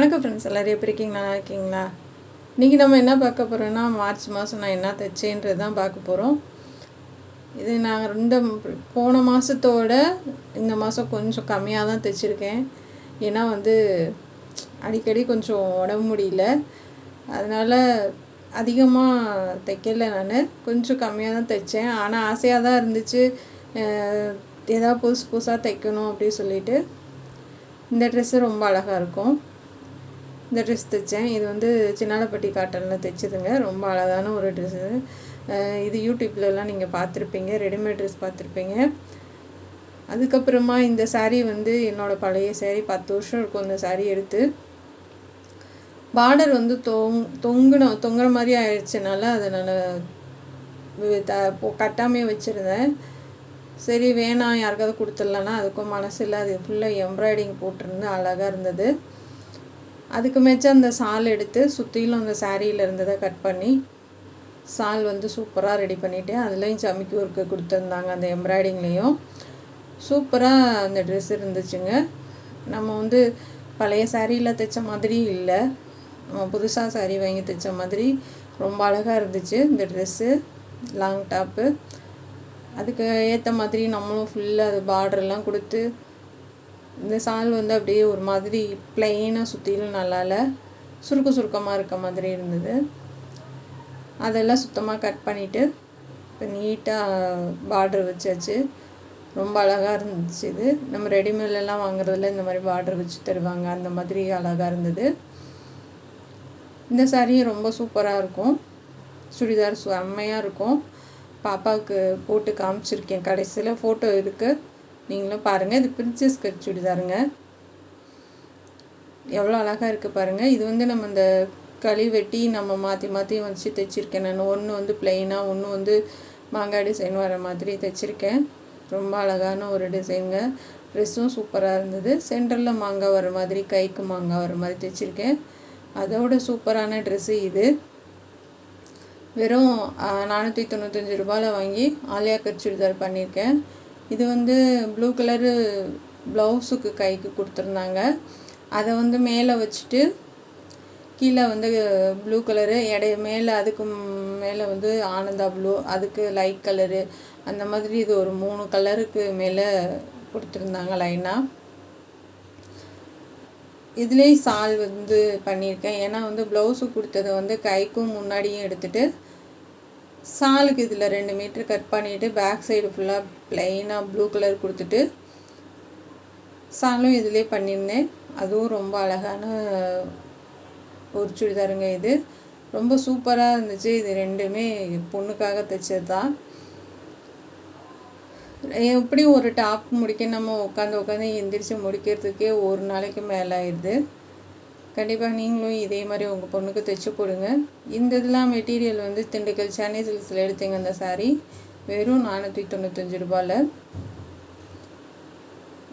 வணக்கம் ஃப்ரெண்ட்ஸ், எல்லோரும் எப்படி இருக்கீங்களா? நல்லா இருக்கீங்களா? இன்றைக்கி நம்ம என்ன பார்க்க போகிறோன்னா, மார்ச் மாதம் நான் என்ன தைச்சேன்றது தான் பார்க்க போகிறோம். இது நான் போன மாதத்தோட இந்த மாதம் கொஞ்சம் கம்மியாக தான் தைச்சிருக்கேன். ஏன்னா அடிக்கடி கொஞ்சம் உடம்பு முடியல, அதனால் அதிகமாக தைக்கல. நான் கொஞ்சம் கம்மியாக தான் தைச்சேன். ஆனால் ஆசையாக தான் இருந்துச்சு, ஏதாவது புதுசாக தைக்கணும் அப்படின்னு சொல்லிட்டு. இந்த ட்ரெஸ்ஸு ரொம்ப அழகாக இருக்கும். இந்த ட்ரெஸ் தைச்சேன். இது சின்னாலப்பட்டி காட்டனில் தைச்சதுங்க. ரொம்ப அழகான ஒரு ட்ரெஸ்ஸு. இது யூடியூப்லலாம் நீங்கள் பார்த்துருப்பீங்க, ரெடிமேட் ட்ரெஸ் பார்த்துருப்பீங்க. அதுக்கப்புறமா இந்த சாரீ என்னோடய பழைய சாரீ, 10 வருஷம் இருக்கும் இந்த சாரீ எடுத்து. பார்டர் தொங்குற மாதிரி ஆயிடுச்சுனால அதை நான் கட்டாமே வச்சுருந்தேன். சரி வேணாம், யாருக்காவது கொடுத்துடலான்னா அதுக்கும் மனசு இல்லை. அது ஃபுல்லாக எம்ப்ராய்டிங் போட்டிருந்து அழகாக இருந்தது. அதுக்கு மேய்ச்சா அந்த சால் எடுத்து சுற்றிலும் அந்த சாரியில் இருந்ததை கட் பண்ணி சால் சூப்பராக ரெடி பண்ணிவிட்டேன். அதுலேயும் சமிக்கி ஒர்க்கு கொடுத்துருந்தாங்க. அந்த எம்ப்ராய்டிங்லேயும் சூப்பராக அந்த ட்ரெஸ் இருந்துச்சுங்க. நம்ம பழைய சாரியில் தைச்ச மாதிரி இல்லை, நம்ம புதுசாக சாரீ வாங்கி தைச்ச மாதிரி ரொம்ப அழகாக இருந்துச்சு இந்த ட்ரெஸ்ஸு. லாங் டாப்பு, அதுக்கு ஏற்ற மாதிரி நம்மளும் ஃபுல்லாக அது பார்டர்லாம் கொடுத்து, இந்த சால் அப்படியே ஒரு மாதிரி ப்ளைனாக சுற்றிலும் நல்லால சுருக்கமாக இருக்க மாதிரி இருந்தது. அதெல்லாம் சுத்தமாக கட் பண்ணிவிட்டு இப்போ நீட்டாக பார்டர் வச்சாச்சு. ரொம்ப அழகாக இருந்துச்சு. இது நம்ம ரெடிமேட்லாம் வாங்குறதுல இந்த மாதிரி பார்டர் வச்சு தருவாங்க, அந்த மாதிரி அழகாக இருந்தது. இந்த சாரீ ரொம்ப சூப்பராக இருக்கும். சுடிதார் செம்மையாக இருக்கும். பாப்பாவுக்கு போட்டு காமிச்சிருக்கேன், கடைசியில் ஃபோட்டோ இருக்குது, நீங்களும் பாருங்கள். இது பிரின்சஸ் கட் சுடிதாருங்க. எவ்வளோ அழகாக இருக்குது பாருங்கள். இது நம்ம இந்த களி வெட்டி நம்ம மாற்றி வச்சு தைச்சிருக்கேன். நான் ஒன்று ப்ளைனாக, ஒன்று மாங்காய் டிசைன் வர மாதிரி தைச்சிருக்கேன். ரொம்ப அழகான ஒரு டிசைனுங்க. ட்ரெஸ்ஸும் சூப்பராக இருந்தது. சென்டரில் மாங்காய் வர மாதிரி, கைக்கு மாங்காய் வர மாதிரி தைச்சிருக்கேன். அதோட சூப்பரான ட்ரெஸ்ஸு இது. வெறும் 495 ரூபாயில் வாங்கி ஆலியா கட் சுடிதார் பண்ணியிருக்கேன். இது ப்ளூ கலரு ப்ளவுஸுக்கு கைக்கு கொடுத்துருந்தாங்க. அதை மேலே வச்சுட்டு கீழே ப்ளூ கலரு மேலே, அதுக்கு மேலே ஆனந்தா ப்ளூ, அதுக்கு லைட் கலரு, அந்த மாதிரி இது ஒரு 3 கலருக்கு மேலே கொடுத்துருந்தாங்க லைனாக. இதுலேயும் சால் பண்ணியிருக்கேன். ஏன்னா ப்ளவுஸுக்கு கொடுத்தது கைக்கும் முன்னாடியும் எடுத்துகிட்டு சாலுக்கு இதில் 2 மீட்டர் கட் பண்ணிவிட்டு பேக் சைடு ஃபுல்லாக ப்ளைனாக ப்ளூ கலர் கொடுத்துட்டு சாலும் இதிலே பண்ணியிருந்தேன். அதுவும் ரொம்ப அழகான ஒரு சுடிதாருங்க. இது ரொம்ப சூப்பராக இருந்துச்சு. இது ரெண்டுமே பொண்ணுக்காக தைச்சது தான். எப்படியும் ஒரு டாப் முடிக்க நம்ம உட்காந்து எந்திரிச்சு முடிக்கிறதுக்கே ஒரு நாளைக்கு மேலே ஆயிடுது. கண்டிப்பாக நீங்களும் இதே மாதிரி உங்கள் பொண்ணுக்கு தைச்சி கொடுங்க. இந்த இதெல்லாம் மெட்டீரியல் திண்டுக்கல் சென்னை சில்க்ஸில் எடுத்தீங்க. அந்த சாரீ வெறும் 495 ரூபாயில்.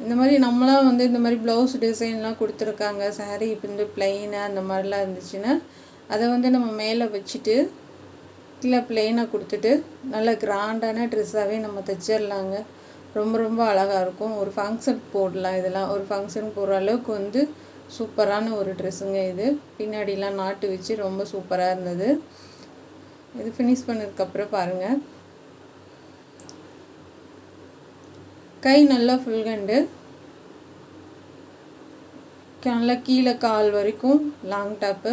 இந்த மாதிரி நம்மளாம் இந்த மாதிரி ப்ளவுஸ் டிசைன்லாம் கொடுத்துருக்காங்க. சாரீ இப்போ ப்ளைனாக அந்த மாதிரிலாம் இருந்துச்சுன்னா அதை நம்ம மேலே வச்சுட்டு இல்லை ப்ளைனாக கொடுத்துட்டு நல்ல கிராண்டான ட்ரெஸ்ஸாகவே நம்ம தைச்சிடலாங்க. ரொம்ப ரொம்ப அழகாக இருக்கும். ஒரு ஃபங்க்ஷன் போடலாம். இதெல்லாம் ஒரு ஃபங்க்ஷன் போடுற அளவுக்கு சூப்பரான ஒரு ட்ரெஸ்ஸுங்க. இது பின்னாடிலாம் நாட்டு வச்சு ரொம்ப சூப்பராக இருந்தது. இது ஃபினிஷ் பண்ணதுக்கப்புறம் பாருங்கள். கை நல்லா ஃபுல் கண்டு, நல்லா கீழே கால் வரைக்கும் லாங் டாப்பு,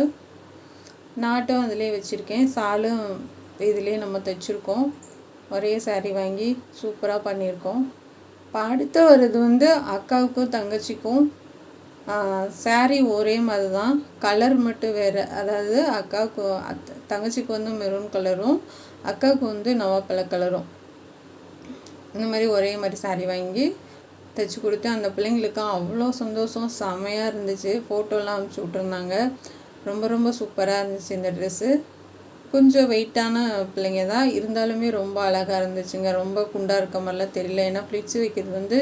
நாட்டும் அதிலே வச்சுருக்கேன். சாலும் இதிலே நம்ம தைச்சிருக்கோம். ஒரே சாரீ வாங்கி சூப்பராக பண்ணியிருக்கோம். இப்போ அடுத்து வருது அக்காவுக்கும் தங்கச்சிக்கும் சாரீ ஒரே மாதிரி தான், கலர் மட்டும் வேறு. அதாவது அக்காவுக்கு தங்கச்சிக்கு மெரூன் கலரும், அக்காவுக்கு நவாப்பழ கலரும். இந்த மாதிரி ஒரே மாதிரி சாரீ வாங்கி தைச்சி கொடுத்து அந்த பிள்ளைங்களுக்கும் அவ்வளோ சந்தோஷம், செமையாக இருந்துச்சு. ஃபோட்டோலாம் அனுப்பிச்சி விட்ருந்தாங்க. ரொம்ப ரொம்ப சூப்பராக இருந்துச்சு இந்த ட்ரெஸ்ஸு. கொஞ்சம் வெயிட்டான பிள்ளைங்க தான், இருந்தாலுமே ரொம்ப அழகாக இருந்துச்சுங்க. ரொம்ப குண்டாக இருக்க மாதிரிலாம் தெரியல. ஏன்னா ஃப்ளிட்ஸ் வைக்கிறது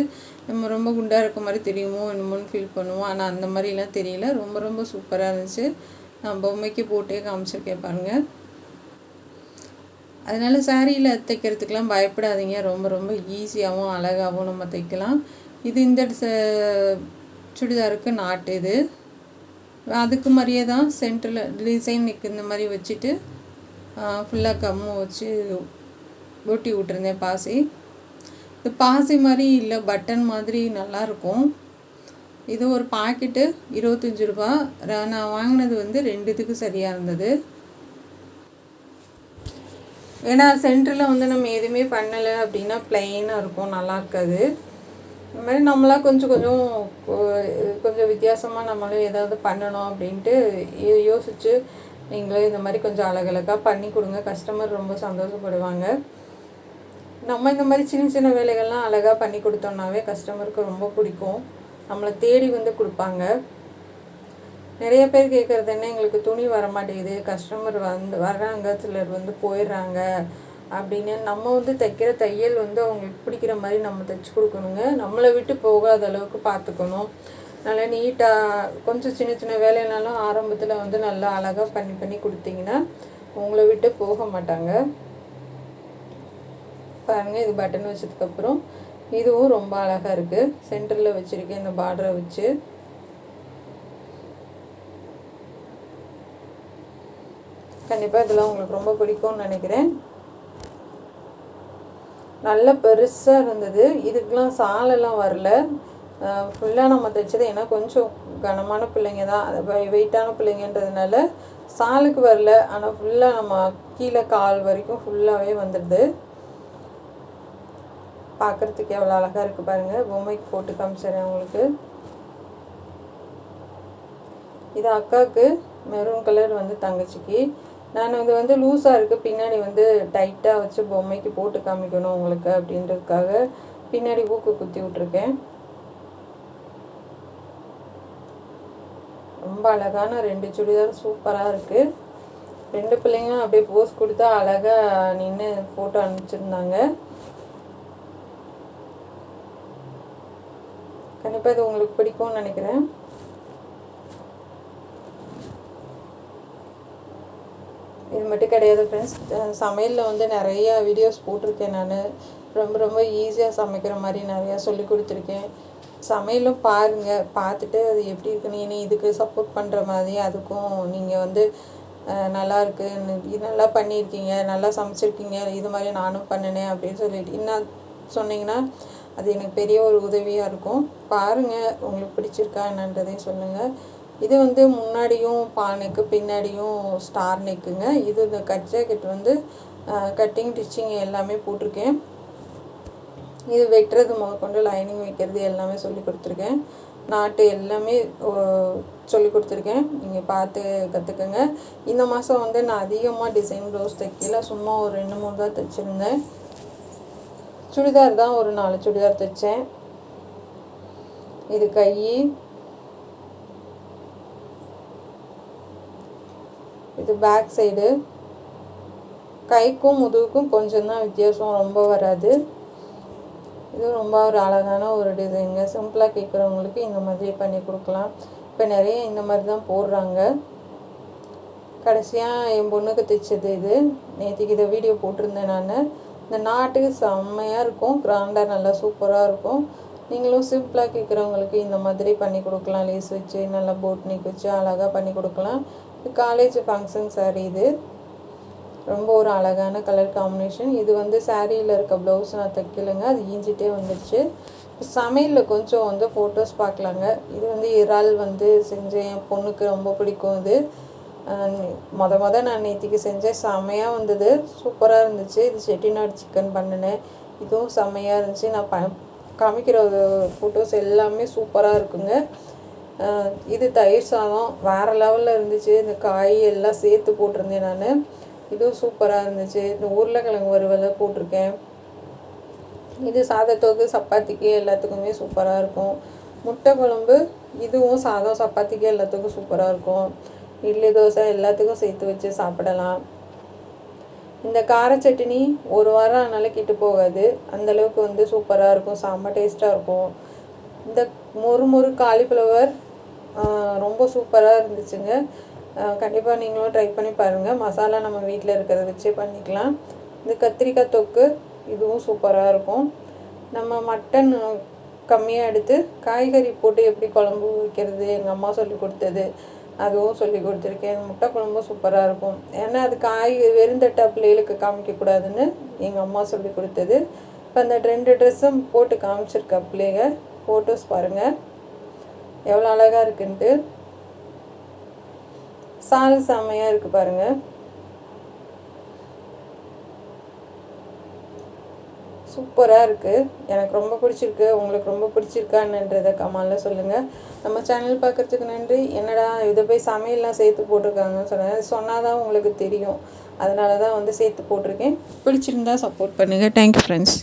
நம்ம ரொம்ப குண்டாக இருக்க மாதிரி தெரியுமோ என்னமோன்னு ஃபீல் பண்ணுவோம். ஆனால் அந்த மாதிரிலாம் தெரியல. ரொம்ப ரொம்ப சூப்பராக இருந்துச்சு. நான் பொம்மைக்கு போட்டே காமிச்சிருக்கேன் பாருங்கள். அதனால் சாரியில் தைக்கிறதுக்கெலாம் பயப்படாதீங்க. ரொம்ப ரொம்ப ஈஸியாகவும் அழகாகவும் நம்ம தைக்கலாம். இது இந்த சுடிதாருக்கு நாட்டு இது அதுக்கு மாதிரியே தான் சென்டரில் டிசைன் நெக் இந்த மாதிரி வச்சுட்டு ஃபுல்லாக கம்மு வச்சு ஒட்டி விட்டுருந்தேன் பாசி. இது பாசி மாதிரி இல்லை, பட்டன் மாதிரி நல்லாயிருக்கும். இது ஒரு பாக்கெட்டு 25 ரூபா. நான் வாங்கினது வந்து 2 இதுக்கு சரியாக இருந்தது. ஏன்னா சென்டரில் வந்து நம்ம எதுவுமே பண்ணலை அப்படின்னா ப்ளைனாக இருக்கும், நல்லா இருக்காது. இந்த மாதிரி நம்மளாம் கொஞ்சம் வித்தியாசமாக நம்மளும் ஏதாவது பண்ணணும் அப்படின்ட்டு யோசித்து நீங்களே இந்த மாதிரி கொஞ்சம் அழகழகாக பண்ணி கொடுங்க. கஸ்டமர் ரொம்ப சந்தோஷப்படுவாங்க. நம்ம இந்த மாதிரி சின்ன சின்ன வேலைகள்லாம் அழகாக பண்ணி கொடுத்தோம்னாவே கஸ்டமருக்கு ரொம்ப பிடிக்கும், நம்மளை தேடி வந்து கொடுப்பாங்க. நிறைய பேர் கேட்குறது என்ன, எங்களுக்கு துணி வர மாட்டேங்குது, கஸ்டமர் வர்றாங்க, சிலர் வந்து போயிடுறாங்க அப்படின்னு. நம்ம வந்து தைக்கிற தையல் வந்து அவங்களுக்கு பிடிக்கிற மாதிரி நம்ம தைச்சி கொடுக்கணுங்க. நம்மளை விட்டு போகாத அளவுக்கு பார்த்துக்கணும். நல்லா நீட்டாக கொஞ்சம் சின்ன சின்ன வேலைனாலும் ஆரம்பத்தில் வந்து நல்லா அழகாக பண்ணி கொடுத்தீங்கன்னா உங்களை விட்டு போக மாட்டாங்க. பாருங்கள், இது பட்டன் வச்சதுக்கப்புறம் இதுவும் ரொம்ப அழகாக இருக்குது. சென்டரில் வச்சுருக்கேன் இந்த பார்டரை வச்சு. கண்டிப்பாக இதெல்லாம் உங்களுக்கு ரொம்ப பிடிக்கும்னு நினைக்கிறேன். நல்ல பெருசாக இருந்தது. இதுக்கெலாம் சாலெல்லாம் வரல, ஃபுல்லாக நம்ம தைச்சது. ஏன்னா கொஞ்சம் கனமான பிள்ளைங்க தான், வெயிட்டான பிள்ளைங்கன்றதுனால சாலுக்கு வரல. ஆனால் ஃபுல்லாக நம்ம கீழே கால் வரைக்கும் ஃபுல்லாகவே வந்துடுது. பார்க்குறதுக்கு எவ்வளோ அழகாக இருக்குது பாருங்கள். பொம்மைக்கு போட்டு காமிச்சிடுறேன் உங்களுக்கு. இது அக்காவுக்கு, மெரூன் கலர் வந்து தங்கச்சிக்கு. நான் இது வந்து லூஸாக இருக்குது, பின்னாடி வந்து டைட்டாக வச்சு பொம்மைக்கு போட்டு காமிக்கணும் உங்களுக்கு அப்படின்றதுக்காக பின்னாடி ஊக்கு குத்தி விட்ருக்கேன். ரொம்ப அழகான 2 சுடிதார் சூப்பராக இருக்குது. 2 பிள்ளைங்களும் அப்படியே போஸ் கொடுத்தா அழகாக நின்று ஃபோட்டோ அனுப்பிச்சிருந்தாங்க. கண்டிப்பாக இது உங்களுக்கு பிடிக்கும்னு நினைக்கிறேன். இது மட்டும் கிடையாது ஃப்ரெண்ட்ஸ், சமையலில் வந்து நிறையா வீடியோஸ் போட்டிருக்கேன். நான் ரொம்ப ஈஸியாக சமைக்கிற மாதிரி நிறையா சொல்லி கொடுத்துருக்கேன். சமையலும் பாருங்கள், பார்த்துட்டு அது எப்படி இருக்குன்னு, இனி இதுக்கு சப்போர்ட் பண்ணுற மாதிரி அதுக்கும் நீங்கள் வந்து நல்லாயிருக்கு, இது நல்லா பண்ணியிருக்கீங்க, நல்லா சமைச்சிருக்கீங்க, இது மாதிரி நானும் பண்ணினேன் அப்படின்னு சொல்லிட்டு இன்னும் சொன்னீங்கன்னா அது எனக்கு பெரிய ஒரு உதவியாக இருக்கும். பாருங்கள், உங்களுக்கு பிடிச்சிருக்கா என்னன்றதையும் சொல்லுங்கள். இது வந்து முன்னாடியும் பானைக்கு பின்னாடியும் ஸ்டார் நெக்குங்க. இது இந்த கட் ஜாக்கெட் வந்து கட்டிங் டிச்சிங் எல்லாமே போட்டிருக்கேன். இது வெட்டுறது முதற்கொண்டு லைனிங் வைக்கிறது எல்லாமே சொல்லி கொடுத்துருக்கேன். நாட்டு எல்லாமே சொல்லி கொடுத்துருக்கேன். நீங்கள் பார்த்து கற்றுக்குங்க. இந்த மாதம் வந்து நான் அதிகமாக டிசைன் ப்ளவுஸ் தைக்கல, சும்மா ஒரு 2-3 தான் தைச்சிருந்தேன். சுடிதார் தான் ஒரு 4 சுடிதார் தைச்சேன். இது கை, இது பேக் சைடு. கைக்கும் முதுகுக்கும் கொஞ்சம் தான் வித்தியாசம், ரொம்ப வராது. இது ரொம்ப ஒரு அழகான ஒரு டிசைனுங்க. சிம்பிளாக கேட்குறவங்களுக்கு இந்த மாதிரி பண்ணி கொடுக்கலாம். இப்போ நிறைய இந்த மாதிரி தான் போடுறாங்க. கடைசியாக என் பொண்ணுக்கு தைச்சது இது. நேற்றுக்கு இதை வீடியோ போட்டிருந்தேன் நான். இந்த நாட்டுக்கு செம்மையாக இருக்கும், கிராண்டாக நல்லா சூப்பராக இருக்கும். நீங்களும் சிம்பிளாக கேட்குறவங்களுக்கு இந்த மாதிரி பண்ணி கொடுக்கலாம். லேஸ் வச்சு நல்லா போட்னிக் வச்சு அழகாக பண்ணி கொடுக்கலாம். இது காலேஜ் ஃபங்க்ஷன் சாரீ. இது ரொம்ப ஒரு அழகான கலர் காம்பினேஷன். இது வந்து சாரியில் இருக்க ப்ளவுஸ் நான் தைக்கலைங்க, அது ஈஞ்சிட்டே வந்துடுச்சு. சமையலில் கொஞ்சம் வந்து ஃபோட்டோஸ் பார்க்கலாங்க. இது வந்து இறால் வந்து செஞ்சேன், என் பொண்ணுக்கு ரொம்ப பிடிக்கும். இது நான் நேற்றுக்கு செஞ்சேன், செம்மையாக வந்தது, சூப்பராக இருந்துச்சு. இது செட்டிநாடு சிக்கன் பண்ணினேன், இதுவும் செம்மையாக இருந்துச்சு. நான் காமிக்கிற ஃபோட்டோஸ் எல்லாமே சூப்பராக இருக்குங்க. இது தயிர் சாதம் வேறு லெவலில் இருந்துச்சு. இந்த காய் எல்லாம் சேர்த்து போட்டிருந்தேன் நான், இதுவும் சூப்பராக இருந்துச்சு. இந்த உருளைக்கிழங்கு வறுவலை போட்டிருக்கேன். இது சாதத்துக்கு சப்பாத்திக்கு எல்லாத்துக்குமே சூப்பராக இருக்கும். முட்டை குழம்பு, இதுவும் சாதம் சப்பாத்திக்கு எல்லாத்துக்கும் சூப்பராக இருக்கும். இட்லி தோசை எல்லாத்துக்கும் சேர்த்து வச்சு சாப்பிடலாம். இந்த கார சட்னி 1 வாரம் ஆனாலும் கெட்டு போகாது, அந்தளவுக்கு வந்து சூப்பராக இருக்கும், செம்ம டேஸ்ட்டாக இருக்கும். இந்த மொறு காலிஃப்ளவர் ரொம்ப சூப்பராக இருந்துச்சுங்க. கண்டிப்பாக நீங்களும் ட்ரை பண்ணி பாருங்கள். மசாலா நம்ம வீட்டில் இருக்கிறத வச்சே பண்ணிக்கலாம். இந்த கத்திரிக்காய் தொக்கு, இதுவும் சூப்பராக இருக்கும். நம்ம மட்டன் கம்மியாக எடுத்து காய்கறி போட்டு எப்படி குழம்பு வைக்கிறது எங்கள் அம்மா சொல்லி கொடுத்தது, அதுவும் சொல்லி கொடுத்துருக்கேன். முட்டை குழம்பும் சூப்பராக இருக்கும். ஏன்னா அது காய் வெறுந்தட்டா பிள்ளைகளுக்கு காமிக்கக்கூடாதுன்னு எங்கள் அம்மா சொல்லி கொடுத்தது. இப்போ அந்த 2 ட்ரெஸ்ஸும் போட்டு காமிச்சிருக்கா பிள்ளைங்க. ஃபோட்டோஸ் பாருங்கள் எவ்வளோ அழகாக இருக்குன்ட்டு. சால் செம்மையாக இருக்குது பாருங்கள். சூப்பராக இருக்குது. எனக்கு ரொம்ப பிடிச்சிருக்கு. உங்களுக்கு ரொம்ப பிடிச்சிருக்கான்றதை கமெண்டில் சொல்லுங்கள். நம்ம சேனல் பார்க்குறதுக்கு நன்றி. என்னடா இதை போய் சமையல்லாம் சேர்த்து போட்டிருக்காங்கன்னு சொன்னால் தான் உங்களுக்கு தெரியும். அதனால தான் சேர்த்து போட்டிருக்கேன். பிடிச்சிருந்தா சப்போர்ட் பண்ணுங்கள். Thank you friends.